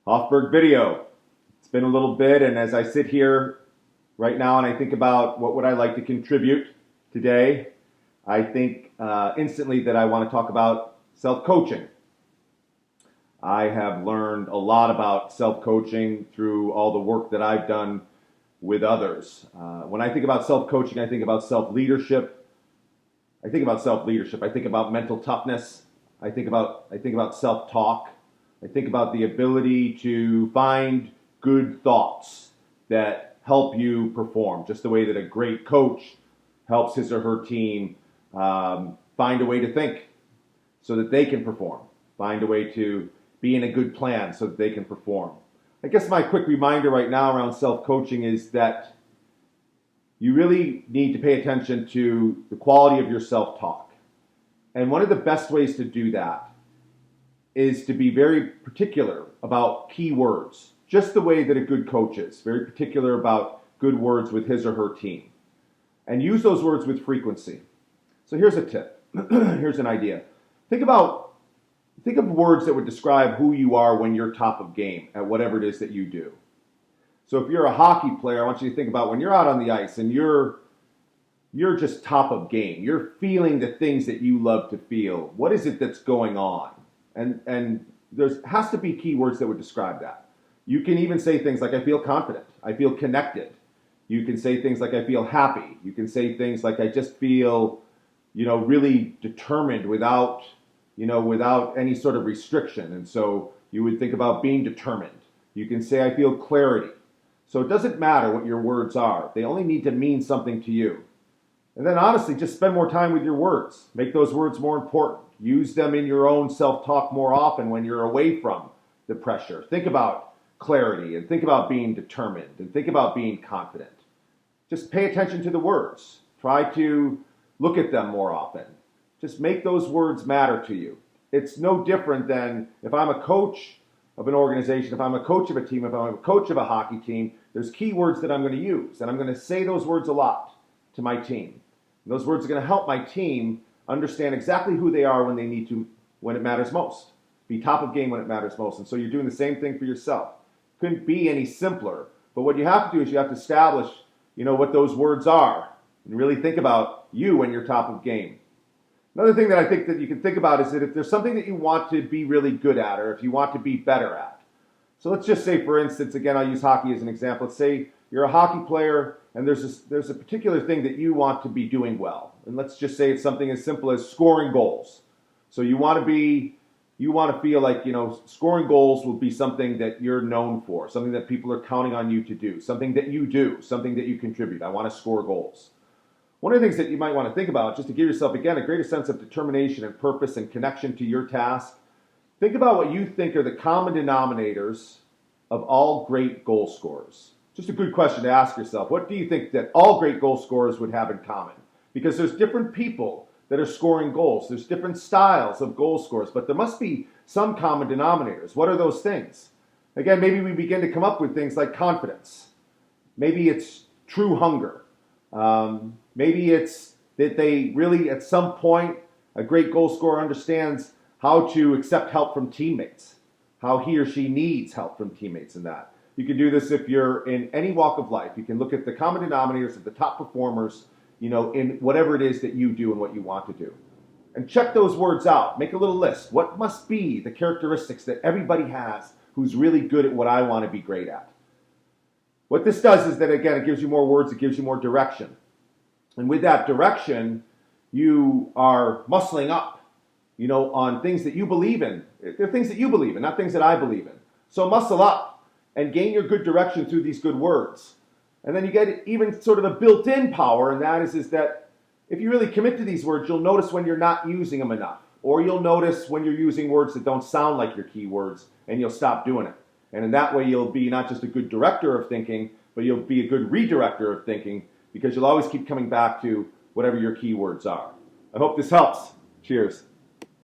Hoffberg video. It's been a little bit, and as I sit here right now and I think about what would I like to contribute today, I think instantly that I want to talk about self-coaching. I have learned a lot about self-coaching through all the work that I've done with others. When I think about self-coaching, I think about self-leadership. I think about mental toughness. I think about self-talk. I think about the ability to find good thoughts that help you perform, just the way that a great coach helps his or her team find a way to think so that they can perform, find a way to be in a good plan so that they can perform. I guess my quick reminder right now around self-coaching is that you really need to pay attention to the quality of your self-talk. And one of the best ways to do that is to be very particular about key words, just the way that a good coach is, very particular about good words with his or her team. And use those words with frequency. So here's a tip. Here's an idea. Think of words that would describe who you are when you're top of game at whatever it is that you do. So if you're a hockey player, I want you to think about when you're out on the ice and you're just top of game. You're feeling the things that you love to feel. What is it that's going on? And there has to be keywords that would describe that. You can even say things like, I feel confident. I feel connected. You can say things like, I feel happy. You can say things like, I just feel, really determined without any sort of restriction. And so you would think about being determined. You can say, I feel clarity. So it doesn't matter what your words are. They only need to mean something to you. And then honestly, just spend more time with your words. Make those words more important. Use them in your own self-talk more often when you're away from the pressure. Think about clarity and think about being determined and think about being confident. Just pay attention to the words. Try to look at them more often. Just make those words matter to you. It's no different than if I'm a coach of an organization, if I'm a coach of a team, if I'm a coach of a hockey team, there's key words that I'm going to use. And I'm going to say those words a lot to my team. And those words are going to help my team understand exactly who they are when it matters most. Be top of game when it matters most. And so you're doing the same thing for yourself. Couldn't be any simpler. But what you have to do is you have to establish, what those words are and really think about you when you're top of game. Another thing that I think that you can think about is that if there's something that you want to be really good at or if you want to be better at. So let's just say, for instance, again, I'll use hockey as an example. Let's say you're a hockey player and there's a particular thing that you want to be doing well. And let's just say it's something as simple as scoring goals. So you want to feel like, scoring goals will be something that you're known for, something that people are counting on you to do, something that you do, something that you contribute. I want to score goals. One of the things that you might want to think about, just to give yourself, again, a greater sense of determination and purpose and connection to your task, think about what you think are the common denominators of all great goal scorers. Just a good question to ask yourself. What do you think that all great goal scorers would have in common? Because there's different people that are scoring goals. There's different styles of goal scorers, but there must be some common denominators. What are those things? Again, maybe we begin to come up with things like confidence. Maybe it's true hunger. Maybe it's that they really, at some point, a great goal scorer understands how to accept help from teammates, how he or she needs help from teammates in that. You can do this if you're in any walk of life. You can look at the common denominators of the top performers, in whatever it is that you do and what you want to do. And check those words out. Make a little list. What must be the characteristics that everybody has who's really good at what I want to be great at? What this does is that, again, it gives you more words, it gives you more direction. And with that direction, you are muscling up, on things that you believe in. They're things that you believe in, not things that I believe in. So muscle up and gain your good direction through these good words. And then you get even sort of a built-in power, and that is that if you really commit to these words, you'll notice when you're not using them enough. Or you'll notice when you're using words that don't sound like your key words, and you'll stop doing it. And in that way, you'll be not just a good director of thinking, but you'll be a good redirector of thinking, because you'll always keep coming back to whatever your key words are. I hope this helps. Cheers.